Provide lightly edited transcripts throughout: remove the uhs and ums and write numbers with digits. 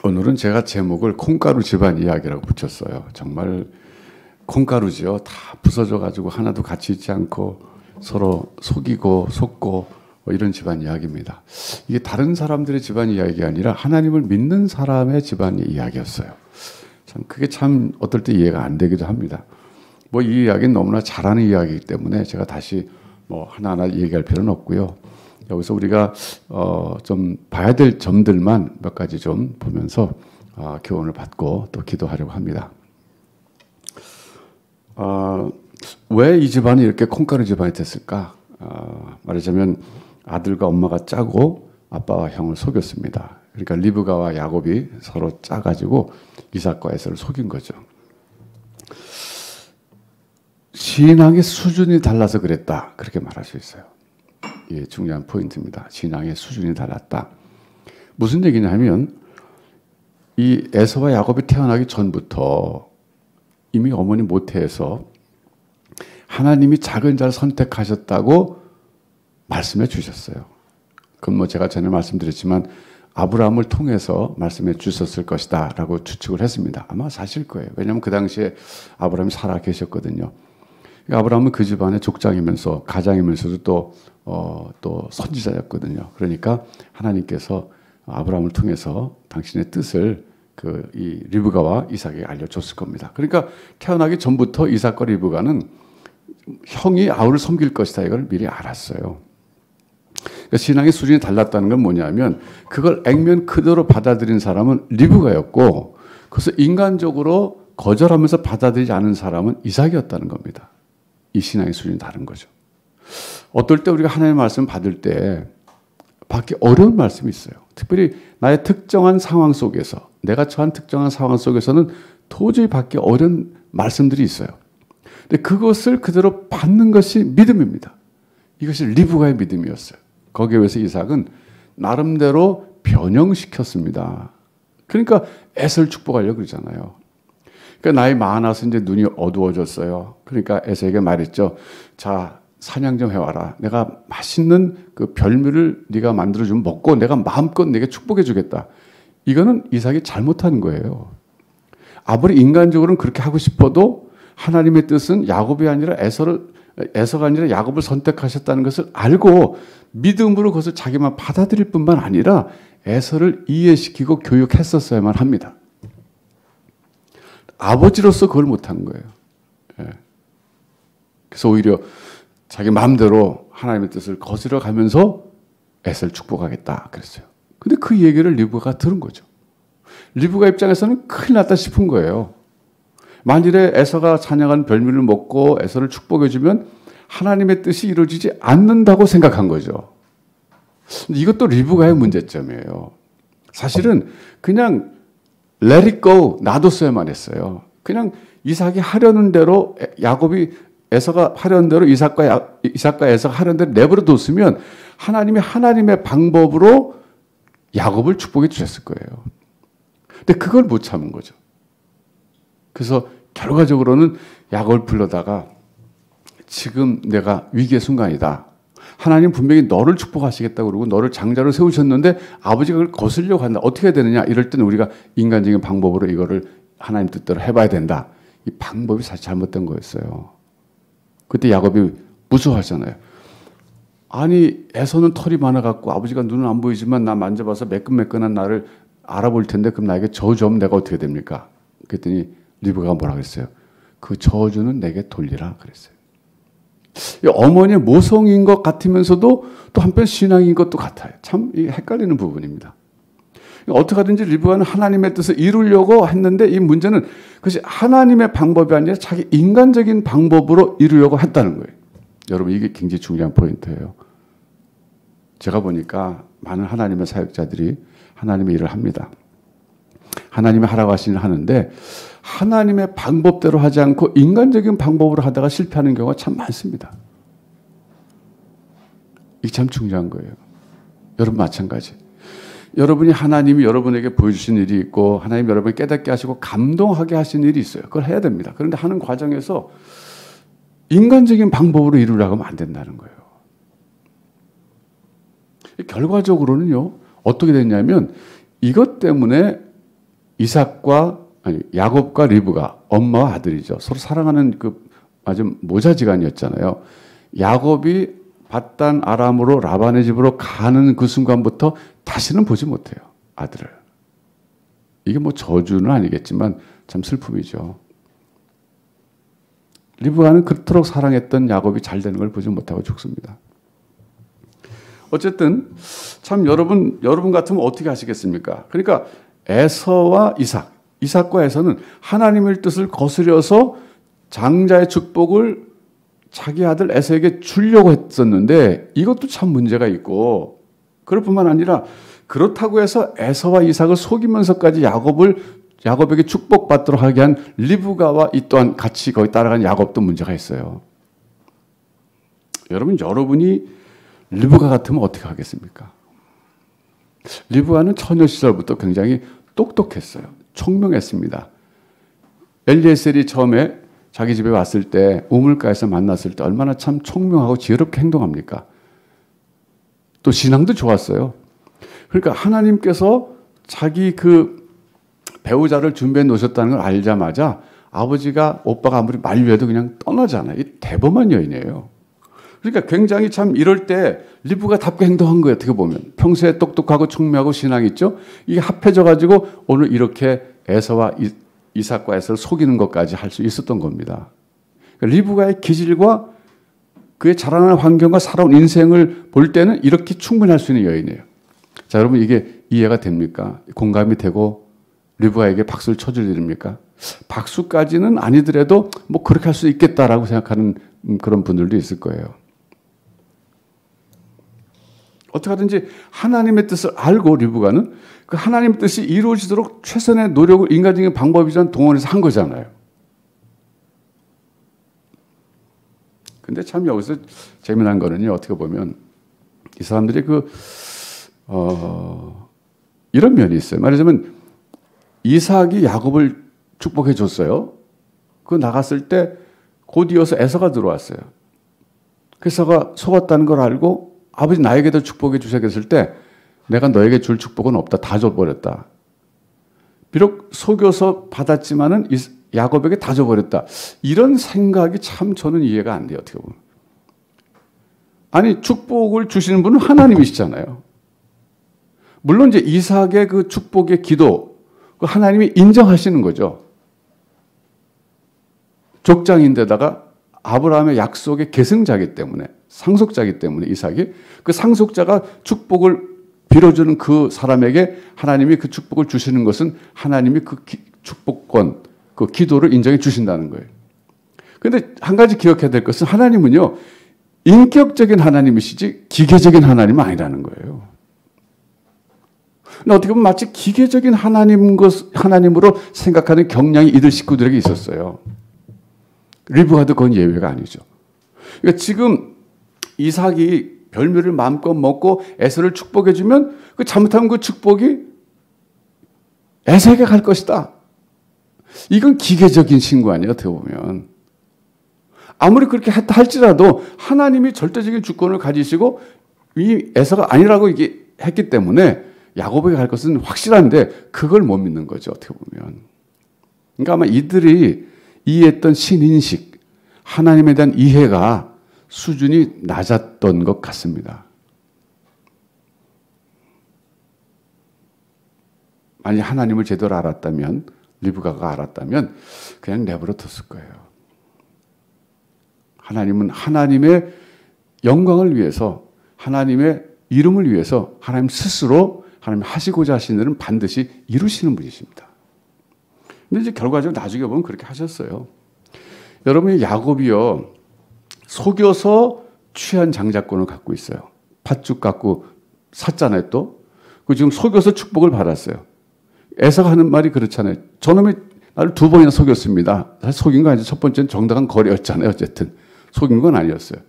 오늘은 제가 제목을 콩가루 집안 이야기라고 붙였어요. 정말 콩가루지요. 다 부서져 가지고 하나도 같이 있지 않고 서로 속이고 속고 뭐 이런 집안 이야기입니다. 이게 다른 사람들의 집안 이야기가 아니라 하나님을 믿는 사람의 집안 이야기였어요. 참 그게 참 어떨 때 이해가 안 되기도 합니다. 뭐 이 이야기는 너무나 잘하는 이야기이기 때문에 제가 다시 뭐 하나하나 얘기할 필요는 없고요. 여기서 우리가 좀 봐야 될 점들만 몇 가지 좀 보면서 교훈을 받고 또 기도하려고 합니다. 왜 이 집안이 이렇게 콩가루 집안이 됐을까? 말하자면 아들과 엄마가 짜고 아빠와 형을 속였습니다. 그러니까 리브가와 야곱이 서로 짜가지고 이삭과 에서를 속인 거죠. 신앙의 수준이 달라서 그랬다. 그렇게 말할 수 있어요. 이게 중요한 포인트입니다. 신앙의 수준이 달랐다. 무슨 얘기냐면 이 에서와 야곱이 태어나기 전부터 이미 어머니 모태에서 하나님이 작은 자를 선택하셨다고 말씀해 주셨어요. 그건 뭐 제가 전에 말씀드렸지만 아브라함을 통해서 말씀해 주셨을 것이다 라고 추측을 했습니다. 아마 사실 거예요. 왜냐하면 그 당시에 아브라함이 살아 계셨거든요. 아브라함은 그 집안의 족장이면서 가장이면서도 또 선지자였거든요. 그러니까 하나님께서 아브라함을 통해서 당신의 뜻을 이 리브가와 이삭에게 알려줬을 겁니다. 그러니까 태어나기 전부터 이삭과 리브가는 형이 아우를 섬길 것이다 이걸 미리 알았어요. 그러니까 신앙의 수준이 달랐다는 건 뭐냐면 그걸 액면 그대로 받아들인 사람은 리브가였고 그것을 인간적으로 거절하면서 받아들이지 않은 사람은 이삭이었다는 겁니다. 이 신앙의 수준이 다른 거죠. 어떨 때 우리가 하나님의 말씀을 받을 때 받기 어려운 말씀이 있어요. 특별히 나의 특정한 상황 속에서 내가 처한 특정한 상황 속에서는 도저히 받기 어려운 말씀들이 있어요. 근데 그것을 그대로 받는 것이 믿음입니다. 이것이 리브가의 믿음이었어요. 거기에 비해서 이삭은 나름대로 변형시켰습니다. 그러니까 에서를 축복하려고 그러잖아요. 그러니까 나이 많아서 이제 눈이 어두워졌어요. 그러니까 에서에게 말했죠. 자, 사냥 좀 해와라. 내가 맛있는 그 별미를 네가 만들어주면 먹고 내가 마음껏 내게 축복해 주겠다. 이거는 이삭이 잘못한 거예요. 아무리 인간적으로는 그렇게 하고 싶어도 하나님의 뜻은 야곱이 아니라 에서가 아니라 야곱을 선택하셨다는 것을 알고 믿음으로 그것을 자기만 받아들일 뿐만 아니라 에서를 이해시키고 교육했었어야만 합니다. 아버지로서 그걸 못한 거예요. 예. 그래서 오히려 자기 마음대로 하나님의 뜻을 거스려 가면서 에서를 축복하겠다 그랬어요. 근데 그 얘기를 리브가가 들은 거죠. 리브가 입장에서는 큰일 났다 싶은 거예요. 만일에 에서가 사냥한 별미를 먹고 에서를 축복해주면 하나님의 뜻이 이루어지지 않는다고 생각한 거죠. 이것도 리브가의 문제점이에요. 사실은 그냥 let it go 놔뒀어야만 했어요. 그냥 이삭이 하려는 대로 에서가 하려는 대로 이삭과 에서가 하려는 대로 내버려 뒀으면 하나님이 하나님의 방법으로 야곱을 축복해 주셨을 거예요. 근데 그걸 못 참은 거죠. 그래서 결과적으로는 야곱을 불러다가 지금 내가 위기의 순간이다. 하나님 분명히 너를 축복하시겠다고 그러고 너를 장자로 세우셨는데 아버지가 그걸 거스르려고 한다. 어떻게 해야 되느냐? 이럴 때는 우리가 인간적인 방법으로 이거를 하나님 뜻대로 해봐야 된다. 이 방법이 사실 잘못된 거였어요. 그때 야곱이 무서워하잖아요. 아니 에서는 털이 많아갖고 아버지가 눈은 안 보이지만 나 만져봐서 매끈매끈한 나를 알아볼 텐데 그럼 나에게 저주하면 내가 어떻게 됩니까? 그랬더니 리브가가 뭐라 그랬어요? 그 저주는 내게 돌리라 그랬어요. 어머니의 모성인 것 같으면서도 또 한편 신앙인 것도 같아요. 참 헷갈리는 부분입니다. 어떻게 하든지 리브가는 하나님의 뜻을 이루려고 했는데 이 문제는 그것이 하나님의 방법이 아니라 자기 인간적인 방법으로 이루려고 했다는 거예요. 여러분 이게 굉장히 중요한 포인트예요. 제가 보니까 많은 하나님의 사역자들이 하나님의 일을 합니다. 하나님이 하라고 하시는 하는데 하나님의 방법대로 하지 않고 인간적인 방법으로 하다가 실패하는 경우가 참 많습니다. 이게 참 중요한 거예요. 여러분 마찬가지. 여러분이 하나님이 여러분에게 보여주신 일이 있고 하나님이 여러분을 깨닫게 하시고 감동하게 하신 일이 있어요. 그걸 해야 됩니다. 그런데 하는 과정에서 인간적인 방법으로 이루려고 하면 안 된다는 거예요. 결과적으로는요. 어떻게 됐냐면 이것 때문에 야곱과 리브가 엄마와 아들이죠. 서로 사랑하는 그 아주 모자지간이었잖아요. 야곱이 밧단 아람으로 라반의 집으로 가는 그 순간부터 다시는 보지 못해요. 아들을. 이게 뭐 저주는 아니겠지만 참 슬픔이죠. 리브가는 그토록 사랑했던 야곱이 잘 되는 걸 보지 못하고 죽습니다. 어쨌든 참 여러분 같으면 어떻게 하시겠습니까? 그러니까 에서와 이삭과 에서는 하나님의 뜻을 거스려서 장자의 축복을 자기 아들 에서에게 주려고 했었는데 이것도 참 문제가 있고, 그럴 뿐만 아니라 그렇다고 해서 에서와 이삭을 속이면서까지 야곱에게 축복받도록 하게 한 리브가와 이 또한 같이 거기 따라간 야곱도 문제가 있어요. 여러분이 리브가 같으면 어떻게 하겠습니까? 리브가는 처녀 시절부터 굉장히 똑똑했어요. 총명했습니다. 엘리에셀이 처음에 자기 집에 왔을 때, 우물가에서 만났을 때 얼마나 참 총명하고 지혜롭게 행동합니까? 또 신앙도 좋았어요. 그러니까 하나님께서 자기 그 배우자를 준비해 놓으셨다는 걸 알자마자 아버지가, 오빠가 아무리 만류해도 그냥 떠나잖아요. 이 대범한 여인이에요. 그러니까 굉장히 참 이럴 때 리브가 답게 행동한 거예요. 어떻게 보면 평소에 똑똑하고 총명하고 신앙이 있죠. 이게 합해져 가지고 오늘 이렇게 에서와 이삭과 에서를 속이는 것까지 할 수 있었던 겁니다. 그러니까 리브가의 기질과 그의 자라나는 환경과 살아온 인생을 볼 때는 이렇게 충분히 할 수 있는 여인이에요. 자, 여러분 이게 이해가 됩니까? 공감이 되고 리브가에게 박수를 쳐줄 일입니까? 박수까지는 아니더라도 뭐 그렇게 할 수 있겠다라고 생각하는 그런 분들도 있을 거예요. 어떻게 하든지 하나님의 뜻을 알고 리브가는 그 하나님의 뜻이 이루어지도록 최선의 노력을 인간적인 방법이지만 동원해서 한 거잖아요. 근데 참 여기서 재미난 거는요, 어떻게 보면 이 사람들이 이런 면이 있어요. 말하자면 이삭이 야곱을 축복해 줬어요. 그 나갔을 때 곧 이어서 에서가 들어왔어요. 에서가 속았다는 걸 알고 아버지 나에게도 축복해 주셔야겠을 때 내가 너에게 줄 축복은 없다. 다 줘버렸다. 비록 속여서 받았지만은 야곱에게 다 줘버렸다. 이런 생각이 참 저는 이해가 안 돼요. 어떻게 보면. 아니 축복을 주시는 분은 하나님이시잖아요. 물론 이제 이삭의 그 축복의 기도 그 하나님이 인정하시는 거죠. 족장인데다가 아브라함의 약속의 계승자이기 때문에, 상속자이기 때문에 이삭이 그 상속자가 축복을 빌어주는 그 사람에게 하나님이 그 축복을 주시는 것은 하나님이 그 축복권, 그 기도를 인정해 주신다는 거예요. 그런데 한 가지 기억해야 될 것은 하나님은요, 인격적인 하나님이시지 기계적인 하나님은 아니라는 거예요. 근데 어떻게 보면 마치 기계적인 하나님으로 생각하는 경향이 이들 식구들에게 있었어요. 리브가도 그건 예외가 아니죠. 그러니까 지금 이삭이 별미를 마음껏 먹고 에서를 축복해주면 그 잘못하면 그 축복이 에서에게 갈 것이다. 이건 기계적인 신고 아니에요, 어떻게 보면. 아무리 그렇게 했다 할지라도 하나님이 절대적인 주권을 가지시고 이 에서가 아니라고 이게 했기 때문에 야곱에게 갈 것은 확실한데 그걸 못 믿는 거죠, 어떻게 보면. 그러니까 아마 이들이 이해했던 신인식, 하나님에 대한 이해가 수준이 낮았던 것 같습니다. 만약 하나님을 제대로 알았다면, 리브가가 알았다면 그냥 내버려 뒀을 거예요. 하나님은 하나님의 영광을 위해서, 하나님의 이름을 위해서 하나님 스스로 하나님 하시고자 하시는 일은 반드시 이루시는 분이십니다. 근데 이제 결과적으로 나중에 보면 그렇게 하셨어요. 여러분이 야곱이요, 속여서 취한 장자권을 갖고 있어요. 팥죽 갖고 샀잖아요, 또. 그 지금 속여서 축복을 받았어요. 에서가 하는 말이 그렇잖아요. 저놈이 나를 2번이나 속였습니다. 사실 속인 거 아니죠. 첫 번째는 정당한 거래였잖아요. 어쨌든. 속인 건 아니었어요.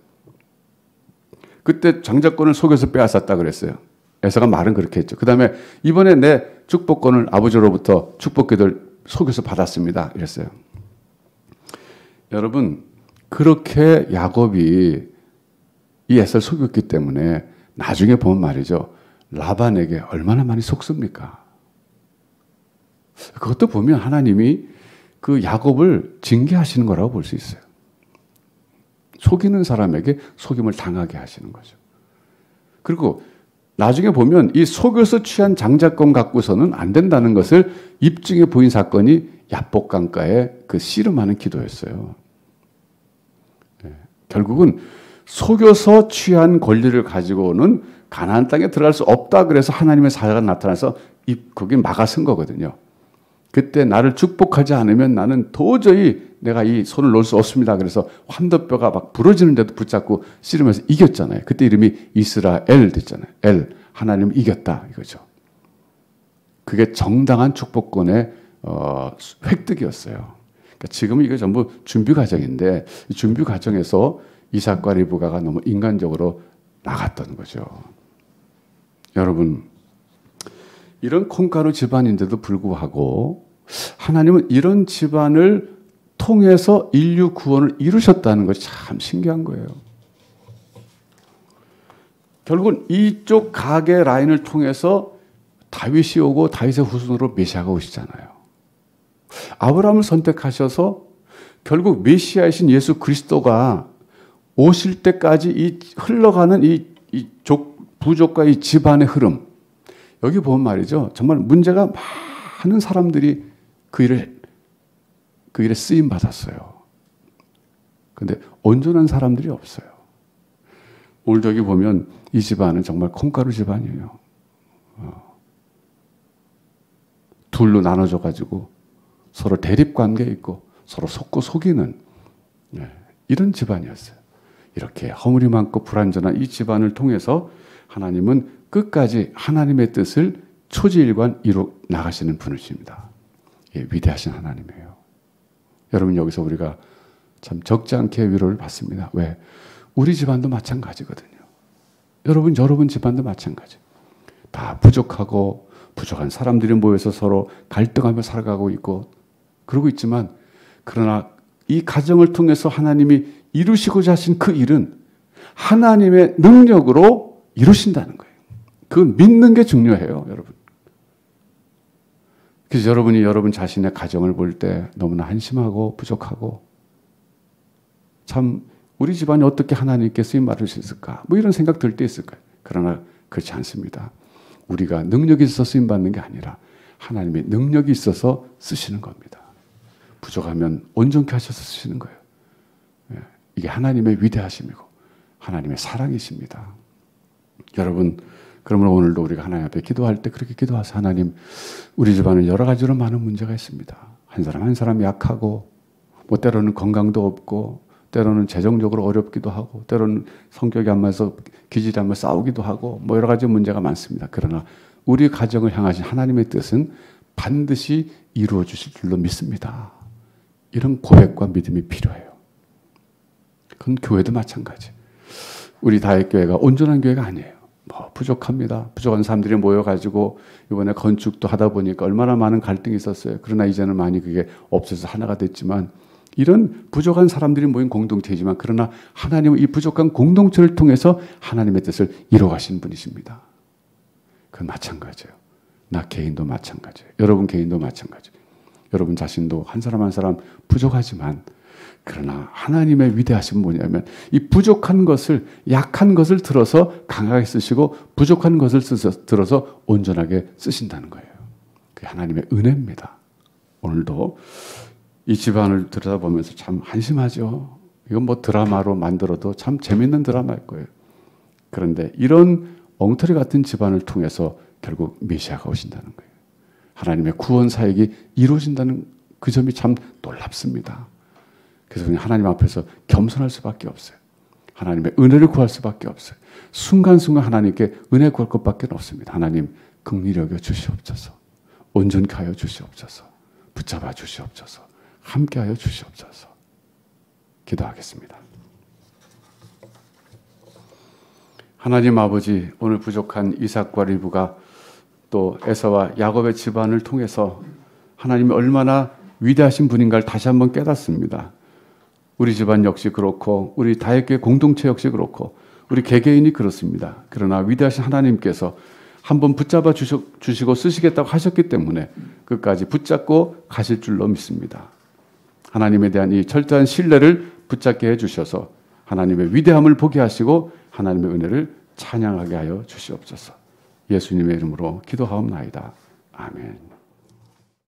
그때 장자권을 속여서 빼앗았다 그랬어요. 에서가 말은 그렇게 했죠. 그 다음에 이번에 내 축복권을 아버지로부터 축복기들 속여서 받았습니다. 이랬어요. 여러분, 그렇게 야곱이 이 에서를 속였기 때문에 나중에 보면 말이죠. 라반에게 얼마나 많이 속습니까? 그것도 보면 하나님이 그 야곱을 징계하시는 거라고 볼 수 있어요. 속이는 사람에게 속임을 당하게 하시는 거죠. 그리고 나중에 보면 이 속여서 취한 장자권 갖고서는 안 된다는 것을 입증해 보인 사건이 야복강가의 그 씨름하는 기도였어요. 결국은 속여서 취한 권리를 가지고는 가나안 땅에 들어갈 수 없다 그래서 하나님의 사자가 나타나서 거기 막아선 거거든요. 그때 나를 축복하지 않으면 나는 도저히 내가 이 손을 놓을 수 없습니다. 그래서 환도뼈가 막 부러지는데도 붙잡고 씨름해서 이겼잖아요. 그때 이름이 이스라엘 됐잖아요. 하나님 이겼다 이거죠. 그게 정당한 축복권의 획득이었어요. 그러니까 지금 이거 전부 준비 과정인데 이 준비 과정에서 이삭과 리브가가 너무 인간적으로 나갔던 거죠. 여러분, 이런 콩가루 집안인데도 불구하고 하나님은 이런 집안을 통해서 인류 구원을 이루셨다는 것이 참 신기한 거예요. 결국은 이쪽 가게 라인을 통해서 다윗이 오고 다윗의 후손으로 메시아가 오시잖아요. 아브라함을 선택하셔서 결국 메시아이신 예수 그리스도가 오실 때까지 이 흘러가는 이 부족과 이 집안의 흐름, 여기 보면 말이죠. 정말 문제가 많은 사람들이 그 일에 쓰임 받았어요. 그런데 온전한 사람들이 없어요. 오늘 여기 보면 이 집안은 정말 콩가루 집안이에요. 둘로 나눠져 가지고 서로 대립관계에 있고 서로 속고 속이는 이런 집안이었어요. 이렇게 허물이 많고 불완전한 이 집안을 통해서 하나님은 끝까지 하나님의 뜻을 초지일관 이루 나가시는 분이십니다. 위대하신 하나님이에요. 여러분, 여기서 우리가 참 적지 않게 위로를 받습니다. 왜? 우리 집안도 마찬가지거든요. 여러분 집안도 마찬가지. 다 부족하고 부족한 사람들이 모여서 서로 갈등하며 살아가고 있고 그러고 있지만, 그러나 이 가정을 통해서 하나님이 이루시고자 하신 그 일은 하나님의 능력으로 이루신다는 거예요. 그건 믿는 게 중요해요, 여러분. 그래서 여러분이 여러분 자신의 가정을 볼 때 너무나 한심하고 부족하고 참 우리 집안이 어떻게 하나님께 쓰임 받을 수 있을까? 뭐 이런 생각 들 때 있을까요? 그러나 그렇지 않습니다. 우리가 능력이 있어서 쓰임 받는 게 아니라 하나님의 능력이 있어서 쓰시는 겁니다. 부족하면 온전케 하셔서 쓰시는 거예요. 이게 하나님의 위대하심이고 하나님의 사랑이십니다. 여러분, 그러면 오늘도 우리가 하나님 앞에 기도할 때 그렇게 기도하세요. 하나님, 우리 집안은 여러 가지로 많은 문제가 있습니다. 한 사람 한 사람 약하고, 뭐 때로는 건강도 없고, 때로는 재정적으로 어렵기도 하고, 때로는 성격이 안 맞아서 기질이 안 맞아서 싸우기도 하고, 뭐 여러 가지 문제가 많습니다. 그러나 우리 가정을 향하신 하나님의 뜻은 반드시 이루어 주실 줄로 믿습니다. 이런 고백과 믿음이 필요해요. 그건 교회도 마찬가지. 우리 다윗교회가 온전한 교회가 아니에요. 뭐 부족합니다. 부족한 사람들이 모여가지고 이번에 건축도 하다 보니까 얼마나 많은 갈등이 있었어요. 그러나 이제는 많이 그게 없어서 하나가 됐지만, 이런 부족한 사람들이 모인 공동체이지만 그러나 하나님은 이 부족한 공동체를 통해서 하나님의 뜻을 이루어가시는 분이십니다. 그건 마찬가지예요. 나 개인도 마찬가지예요. 여러분 개인도 마찬가지예요. 여러분 자신도 한 사람 한 사람 부족하지만, 그러나 하나님의 위대하신 뭐냐면 이 부족한 것을, 약한 것을 들어서 강하게 쓰시고 부족한 것을 들어서 온전하게 쓰신다는 거예요. 그게 하나님의 은혜입니다. 오늘도 이 집안을 들여다보면서 참 한심하죠. 이건 뭐 드라마로 만들어도 참 재밌는 드라마일 거예요. 그런데 이런 엉터리 같은 집안을 통해서 결국 메시아가 오신다는 거예요. 하나님의 구원 사역이 이루어진다는 그 점이 참 놀랍습니다. 그래서 그냥 하나님 앞에서 겸손할 수밖에 없어요. 하나님의 은혜를 구할 수밖에 없어요. 순간순간 하나님께 은혜 구할 것밖에 없습니다. 하나님 긍휼히 여겨 주시옵소서. 온전케 하여 주시옵소서. 붙잡아 주시옵소서. 함께 하여 주시옵소서. 기도하겠습니다. 하나님 아버지, 오늘 부족한 이삭과 리브가 또 에서와 야곱의 집안을 통해서 하나님이 얼마나 위대하신 분인가를 다시 한번 깨닫습니다. 우리 집안 역시 그렇고 우리 다윗교회 공동체 역시 그렇고 우리 개개인이 그렇습니다. 그러나 위대하신 하나님께서 한번 붙잡아 주시고 쓰시겠다고 하셨기 때문에 끝까지 붙잡고 가실 줄로 믿습니다. 하나님에 대한 이 철저한 신뢰를 붙잡게 해주셔서 하나님의 위대함을 보게 하시고 하나님의 은혜를 찬양하게 하여 주시옵소서. 예수님의 이름으로 기도하옵나이다. 아멘.